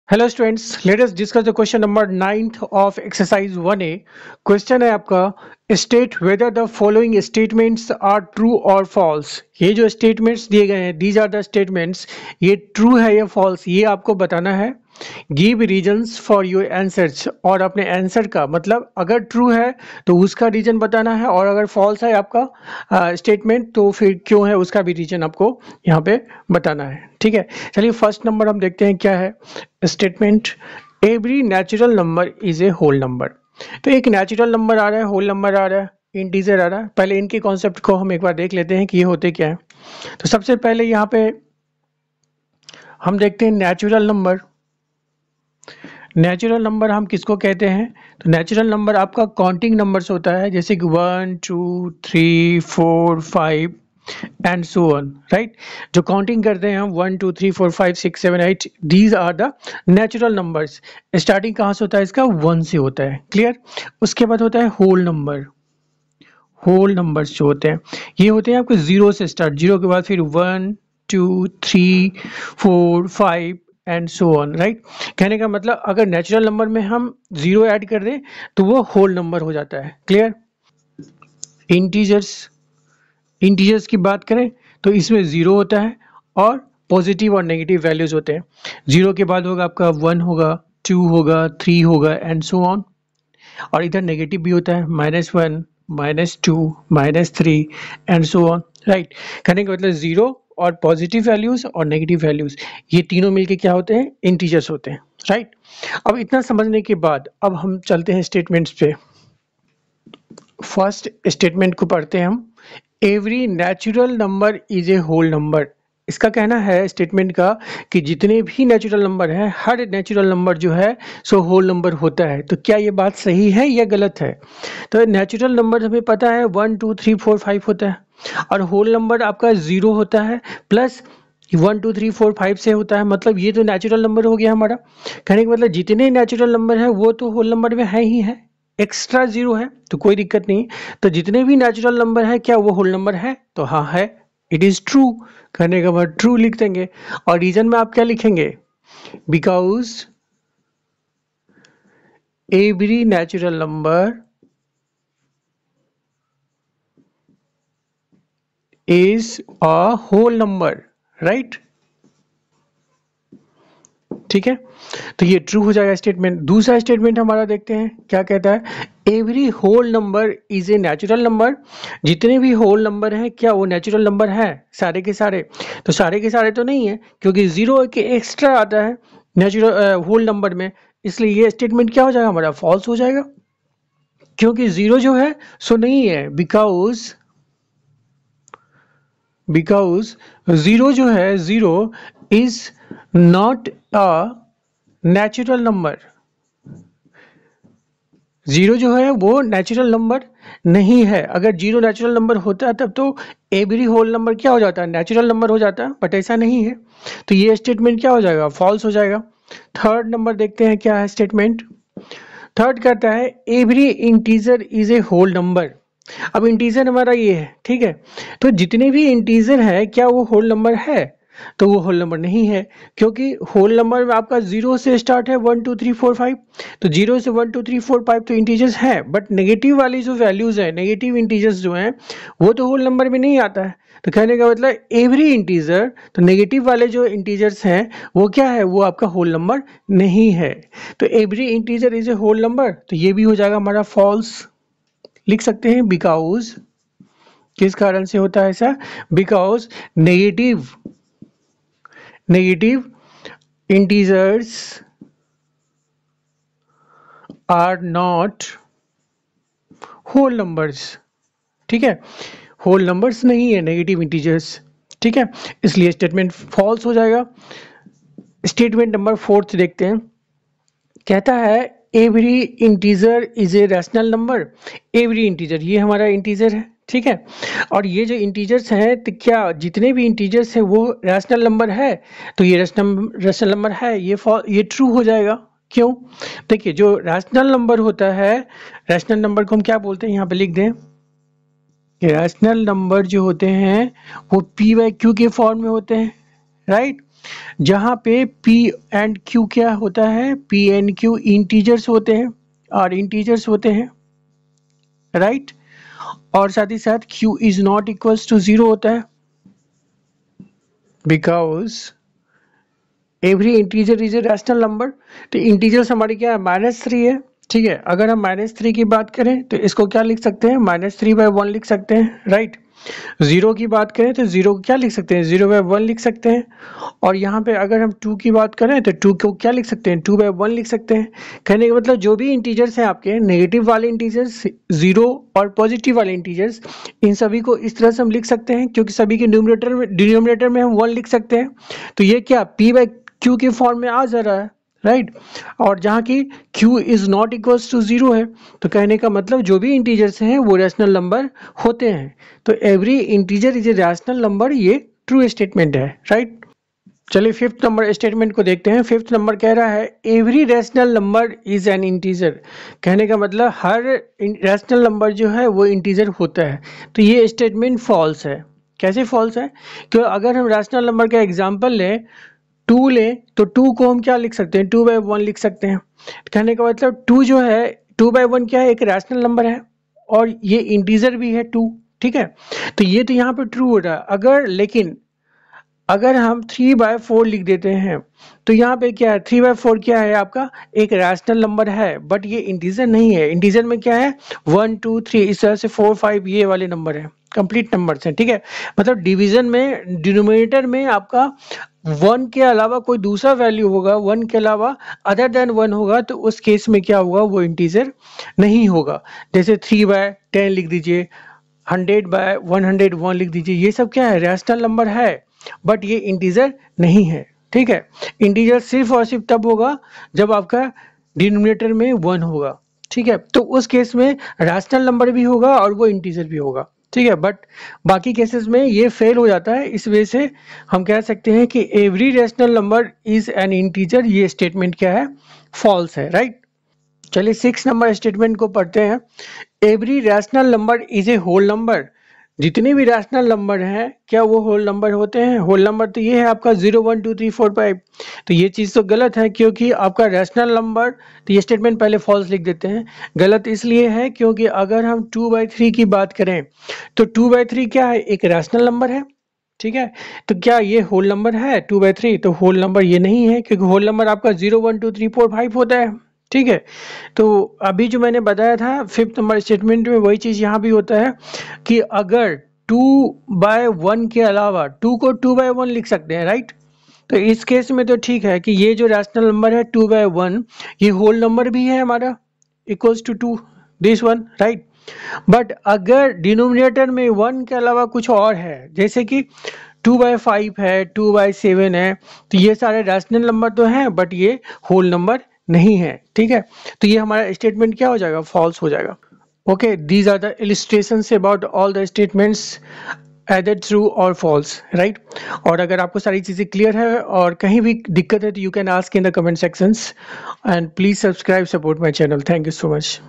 Hello students, let us discuss the question number 9th of exercise 1A। Question है आपका, state whether the following statements are true और false. ये जो statements दिए गए हैं, दीज आर द स्टेटमेंट्स, ये ट्रू है या फॉल्स, ये आपको बताना है। Give reasons for your answers, और अपने आंसर का मतलब अगर ट्रू है तो उसका रीजन बताना है, और अगर फॉल्स है आपका स्टेटमेंट तो फिर क्यों है उसका भी रीजन आपको यहाँ पे बताना है। ठीक है, चलिए फर्स्ट नंबर हम देखते हैं क्या है statement. Every natural number is a whole number. तो एक नेचुरल नंबर आ रहा है, होल नंबर आ रहा है, इंटीजर आ रहा है। पहले इनके कॉन्सेप्ट को हम एक बार देख लेते हैं कि ये होते क्या है। तो सबसे पहले यहाँ पे हम देखते हैं नेचुरल नंबर। नेचुरल नंबर हम किसको कहते हैं? तो नेचुरल नंबर आपका काउंटिंग नंबर्स होता है, जैसे कि 1 2 3 4 5 एंड सो ऑन, राइट। जो काउंटिंग करते हैं हम 1 2 3 4 5 6 7 8, these are the natural numbers. Starting कहाँ से होता है इसका? 1 से होता है, क्लियर। उसके बाद होता है होल नंबर। होल नंबर्स जो होते हैं ये होते हैं आपके जीरो से स्टार्ट, जीरो के बाद फिर 1 2 3 4 5 एंड सो ऑन, राइट। कहने का मतलब अगर नेचुरल नंबर में हम जीरो ऐड कर दें तो वो होल नंबर हो जाता है, क्लियर। इंटीजर्स, इंटीजर्स की बात करें तो इसमें जीरो होता है और पॉजिटिव और नेगेटिव वैल्यूज होते हैं। जीरो के बाद होगा आपका 1 होगा, 2 होगा, 3 होगा एंड सो ऑन। और इधर नेगेटिव भी होता है, -1 -2 -3 एंड सो ऑन, राइट। कहने का मतलब जीरो और पॉजिटिव वैल्यूज और नेगेटिव वैल्यूज, ये तीनों मिलके क्या होते हैं? इंटीजर्स होते हैं, राइट। अब इतना समझने के बाद अब हम चलते हैं स्टेटमेंट्स पे। फर्स्ट स्टेटमेंट को पढ़ते हैं हम। Every natural number is a whole number. इसका कहना है स्टेटमेंट का कि जितने भी नेचुरल नंबर हैं, हर नेचुरल नंबर जो है सो होल नंबर होता है। तो क्या ये बात सही है या गलत है? तो नेचुरल नंबर हमें पता है 1 2 3 4 5 होता है, और होल नंबर आपका जीरो होता है प्लस 1 2 3 4 5 से होता है। मतलब ये तो नेचुरल नंबर हो गया हमारा। कहने का मतलब जितने नेचुरल नंबर है वो तो होल नंबर में है ही है, एक्स्ट्रा जीरो है तो कोई दिक्कत नहीं। तो जितने भी नेचुरल नंबर है क्या वो होल नंबर है? तो हाँ है, इट इज ट्रू। करने के बाद ट्रू लिख देंगे, और रीजन में आप क्या लिखेंगे? Because every natural number is a whole number, right. ठीक है, तो ये ट्रू हो जाएगा स्टेटमेंट। दूसरा स्टेटमेंट हमारा देखते हैं क्या कहता है। Every whole number is a natural number. जितने भी होल नंबर हैं क्या वो नेचुरल नंबर हैं सारे के सारे? तो सारे के सारे तो नहीं है, क्योंकि जीरो के एक्स्ट्रा आता है नेचुरल होल नंबर में, इसलिए ये स्टेटमेंट क्या हो जाएगा हमारा? फॉल्स हो जाएगा, क्योंकि जीरो जो है सो नहीं है। बिकॉज जीरो जो है, zero is not a natural number. Zero जो है वो नेचुरल नंबर नहीं है। अगर जीरो नेचुरल नंबर होता है तब तो एवरी होल नंबर क्या हो जाता है? नेचुरल नंबर हो जाता है, बट ऐसा नहीं है। तो ये स्टेटमेंट क्या हो जाएगा? फॉल्स हो जाएगा। थर्ड नंबर देखते हैं क्या है स्टेटमेंट। थर्ड कहता है every integer is a whole number. अब इंटीजर हमारा ये है, ठीक है। तो जितने भी इंटीजर है क्या वो होल नंबर है? तो वो होल नंबर नहीं है, क्योंकि होल नंबर में आपका जीरो से स्टार्ट है, 1 2 3 4 5। तो जीरो से 1 2 3 4 5 तो इंटीजर्स है, बट नेगेटिव वाली जो वैल्यूज है, नेगेटिव इंटीजर्स जो हैं वो तो होल नंबर में नहीं आता है। तो कहने का मतलब एवरी इंटीजर, तो नेगेटिव वाले जो इंटीजर्स हैं वो क्या है? वो आपका होल नंबर नहीं है। तो every integer is a whole number, तो ये भी हो जाएगा हमारा फॉल्स। लिख सकते हैं बिकॉज, किस कारण से होता है ऐसा? Because negative integers are not whole numbers. ठीक है, होल नंबर्स नहीं है नेगेटिव इंटीजर्स, ठीक है, इसलिए स्टेटमेंट फॉल्स हो जाएगा। स्टेटमेंट नंबर फोर्थ देखते हैं। कहता है every integer is a rational number. Every integer, ये हमारा इंटीजर है, ठीक है। और ये जो इंटीजर्स हैं तो क्या जितने भी इंटीजर्स हैं वो रैशनल नंबर है? तो ये रैशनल नंबर है, ये ट्रू हो जाएगा। क्यों? देखिए, जो रैशनल नंबर होता है, रैशनल नंबर को हम क्या बोलते हैं? यहाँ पे लिख दें कि रैशनल नंबर जो होते हैं वो पी बाई क्यू के फॉर्म में होते हैं, राइट। जहाँ पे P एंड Q क्या होता है, P एंड Q इंटीजर्स होते हैं और इंटीजर्स होते हैं, राइट। और साथ ही साथ Q is not equals to 0 होता है, because every integer is a rational number. तो इंटीजर्स हमारी क्या है, -3 है, ठीक है। अगर हम -3 की बात करें तो इसको क्या लिख सकते हैं, -3/1 लिख सकते हैं, राइट। 0 की बात करें तो 0 को क्या लिख सकते हैं, 0/1 लिख सकते हैं। और यहाँ पे अगर हम 2 की बात करें तो 2 को क्या लिख सकते हैं, 2/1 लिख सकते हैं। कहने का मतलब जो भी इंटीजर्स हैं आपके, नेगेटिव वाले इंटीजर्स 0 और पॉजिटिव वाले इंटीजर्स, इन सभी को इस तरह से हम लिख सकते हैं, क्योंकि सभी के डिनोमिनेटर में हम 1 लिख सकते हैं। तो ये क्या P/Q के फॉर्म में आ जा रहा है, राइट। और जहाँ की Q is not equals to 0 है, तो कहने का मतलब जो भी इंटीजर्स हैं वो रैशनल नंबर होते हैं। तो every integer is a rational number, ये ट्रू स्टेटमेंट है, राइट। चलिए फिफ्थ नंबर स्टेटमेंट को देखते हैं। फिफ्थ नंबर कह रहा है every rational number is an integer. कहने का मतलब हर रैशनल नंबर जो है वो इंटीजर होता है। तो ये स्टेटमेंट फॉल्स है। कैसे फॉल्स है, क्योंकि अगर हम रैशनल नंबर का एग्जांपल लें, 2 लें, तो 2 को हम क्या लिख सकते हैं, 2/1 लिख सकते हैं। कहने का मतलब 2 जो है, 2/1 क्या है, एक रैशनल नंबर है और ये इंटीजर भी है 2, ठीक है। तो ये तो यहाँ पे ट्रू हो रहा है। अगर लेकिन अगर हम 3/4 लिख देते हैं तो यहाँ पे क्या है, 3/4 क्या है आपका, एक रैशनल नंबर है, बट ये इंटीजर नहीं है। इंटीजर में क्या है, 1 2 3 इस तरह से 4 5 ये वाले नंबर है, कंप्लीट नंबर्स हैं, ठीक है। मतलब डिवीजन में डिनोमिनेटर में आपका 1 के अलावा कोई दूसरा वैल्यू होगा, 1 के अलावा अदर देन 1 होगा, तो उस केस में क्या होगा, वो इंटीजर नहीं होगा। जैसे 3/10 लिख दीजिए, 100/101 लिख दीजिए, ये सब क्या है, रैशनल नंबर है, बट ये इंटीजर नहीं है, ठीक है। इंटीजर सिर्फ और सिर्फ तब होगा जब आपका डिनोमिनेटर में 1 होगा, ठीक है। तो उस केस में रैशनल नंबर भी होगा और वो इंटीजर भी होगा, ठीक है। बट बाकी केसेस में ये फेल हो जाता है। इस वजह से हम कह सकते हैं कि every rational number is an integer, ये स्टेटमेंट क्या है, फॉल्स है, राइट। चलिए 6 नंबर स्टेटमेंट को पढ़ते हैं। Every rational number is a whole number. जितने भी रैशनल नंबर हैं क्या वो होल नंबर होते हैं। होल नंबर तो ये है आपका 0 1 2 3 4 5। तो ये चीज़ तो गलत है, क्योंकि आपका रैशनल नंबर, तो ये स्टेटमेंट पहले फॉल्स लिख देते हैं। गलत इसलिए है क्योंकि अगर हम 2/3 की बात करें तो 2/3 क्या है, एक रैशनल नंबर है, ठीक है। तो क्या ये होल नंबर है 2/3, तो होल नंबर ये नहीं है, क्योंकि होल नंबर आपका 0 1 2 3 4 5 होता है, ठीक है। तो अभी जो मैंने बताया था फिफ्थ नंबर स्टेटमेंट में, वही चीज़ यहाँ भी होता है कि अगर 2/1 के अलावा 2 को 2/1 लिख सकते हैं, राइट। तो इस केस में तो ठीक है कि ये जो रैशनल नंबर है 2/1, ये होल नंबर भी है हमारा, equals to 2, this one, right. But अगर डिनोमिनेटर में 1 के अलावा कुछ और है, जैसे कि 2/5 है, 2/7 है, तो ये सारे रैशनल नंबर तो हैं, बट ये होल नंबर नहीं है, ठीक है। तो ये हमारा स्टेटमेंट क्या हो जाएगा, फॉल्स हो जाएगा। Okay, these are the illustrations about all the statements either true or false, right। और अगर आपको सारी चीज़ें क्लियर है और कहीं भी दिक्कत है तो you can ask in the comment sections, and please subscribe, support my channel. Thank you so much.